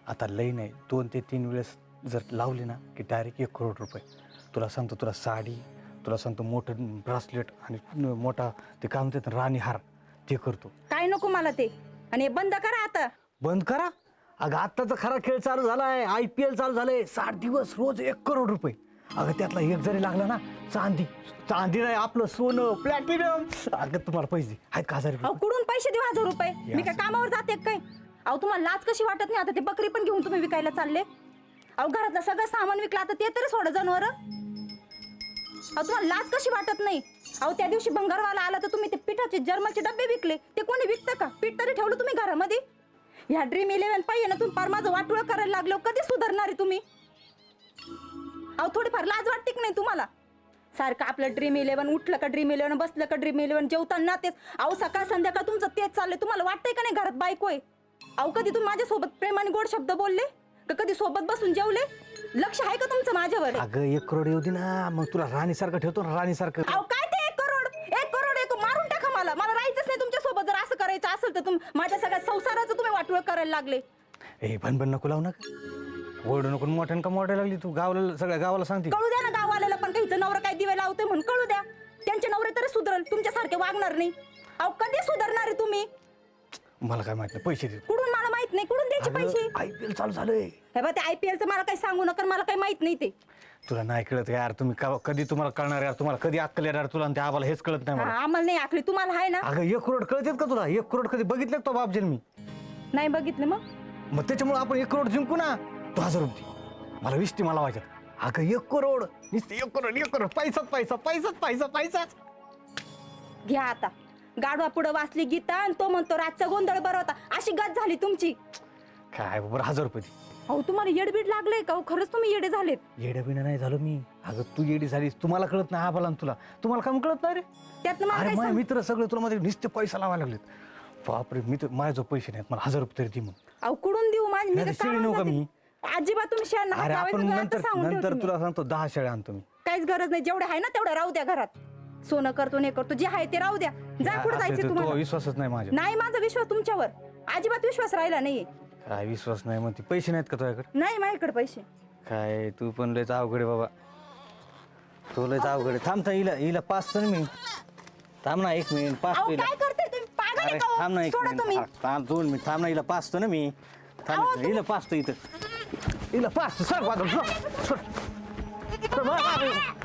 आता लई नाही 2 ते 3 वेळेस जर लावली ना की डायरेक्ट 1 करोड रुपये. तुला सांगतो, तुला साडी, तुला सांगतो मोठं ब्रासलेट आणि मोठा ते काय म्हणतात ना, राणी हार ते करतो. काय नको मला ते. आणि हे बंद करा आता. बंद करा? अगं आत्ताचा खरा खेळ चालू झालाय, IPL चालू झालंय. 60 दिवस रोज 1 करोड रुपये. अगं त्यातला एक जरी लागला ना, चांदी नाही आपलं सोनं प्लॅटिनम. अगं तुम्हाला पैसे आहेत का? 1000 अहो रुपये? कुठून पैसे देऊ 1000 रुपये? मी काय कामावर जाते काय? अहो तुम्हाला लाज कशी वाटत नाही? आता ते बकरी पण घेऊन तुम्ही विकायला चालले. अहो घरातलं सगळं सामान विकलं, आता ते तरी सोडा जनावर. अहो तुम्हाला लाज कशी वाटत नाही? अहो त्या दिवशी भंगारवाला आला तर तुम्ही ते पिठाचे जर्मलचे डबे विकले. ते कोणी विकतं का? पीठ तरी ठेवलं तुम्ही घरामध्ये. ह्या ड्रीम 11 पाहिजे ना तुम्ही, पार माझं वाटोळ करायला लागलो. कधी सुधारणार आहे तुम्ही? अहो थोडीफार लाज वाटते की नाही तुम्हाला? सारखं आपलं ड्रीम 11 उठलं का ड्रीम 11, बसलं का ड्रीम 11, जेवताना तेच. अहो सकाळ संध्याकाळ तुमचं तेच चाललंय. तुम्हाला वाटतंय का नाही घरात बायको आहे? अहो कधी तुम्ही माझ्यासोबत प्रेमाने गोड शब्द बोलले का? कधी सोबत बसून जेवले? लक्ष आहे का तुमचं माझ्यावर? अगं 1 करोड येऊ दे ना, मग तुला राणीसारखं ठेवतो ना, राणीसारखं. अहो काय ते 1 करोड? 1 करोड आहे, तू मारून टाका मला. मला राहायचंच नाही तुमच्या सोबत. जर असं करायचं असेल तर माझ्या सगळ्या संसाराचं तुम्ही वाटोळ करायला लागले. ए भनभन नको लावू नका, ओरडू नको. मोठ्यानं का मोठ्या लागली तू? गावाला, सगळ्या गावाला सांगते. कळू द्या ना गाववाल्याला पण, काही नवरा काय दिवे लावते म्हणून कळू द्या. त्यांचे नवरे तरी सुधरल, तुमच्यासारखे वागणार नाही. अहो कधी सुधारणार आहे तुम्ही? मला काय माहित नाही, पैसे दे. कुठून मला माहित नाही, कुठून द्यायचे पैसे? IPL चालू झालंय. हे बघ ते IPLचं मला काही सांगू नका, मला काही माहित नाही ते. तुला नाही कळत यार, तुम्ही कधी तुम्हाला कळणार यार? तुम्हाला कधी अक्कल येणार तुला? आणि त्या आम्हाला हेच कळत नाही हा, मला. आम्हाला नाही आखली, तुम्हाला आहे ना. अगं 1 करोड कळतेत का तुला? 1 करोड कधी बघितलं का तो बापजेल मी? नाही बघितलं मग. मग त्याच्यामुळे आपण 1 करोड जिंकू ना. तू 1000 रुपये मला 20 मला वाजत. अगं 1 करोड नुसते 1 करोड 1 करोड, पैसाच पैसा पैसाच पैसा पैसाच. घ्या आता. गाडवा पुढं वाचली गीता आणि तो म्हणतो रातचा गोंधळ बरा होता. अशी गत झाली तुमची. काय बरं 1000 रुपये दे. अहो तुम्हाला येडबीड लागलंय का? खरंच तुम्ही येडे झालेत. येड्याबिना नाही झालो मी. अगं तू येडी झालीस, तुम्हाला कळत नाही आम्हाला. तुला तुम्हाला काम कळत नाही रे? त्यातनं मला अरे काय माझे मित्र सगळे तुला मध्ये नुसते पैसा लावायला लागलेत. बापरे, मित्र माझे जो पैसे नाहीत, मला 1000 रुपये तरी दे मग. अहो कुठून देऊ? माझी मी नाही, शेळी नव्हू का मी? अजिबात तुम्ही शेळ नका अरे लावायचं, आपण आता नंतर सांगून ठेवते नंतर मी. तुला सांगतो 10 शेळ्या आणतो मी. काहीच गरज नाही. जेवढे आहे ना तेवढं राहू द्या घरात. सोनं करतो नाही करतो, जे आहे ते राहू द्या. जा कुठं असं जायचं तो तुम्हाला? विश्वासच नाही माझ्या. नाही माझा विश्वास तुमच्यावर अजिबात विश्वास राहिला नाहीये. काय विश्वास नाही म्हणते? पैसे नाहीत का तुझ्याकडे? नाही माझ्याकडे पैसे. काय तू पण लयच अवघड आहे बाबा, तू लयच अवघड आहे. थांब थांब, हिला पाच तर मी. थांब ना 1 मिनिट, पाच अहो हिला. काय करते तुम्ही? पागल आहे अरे का हो? थांब ना 1 सोडा तुम्ही. मिनिट, थांब 2 मिनिट, थांब ना, हिला पाचतो ना मी. अहो, थांब तुम्ही- हिला पाचतो इथं, हिला पाचतो. सर बाजूला, सर. Sir, sir,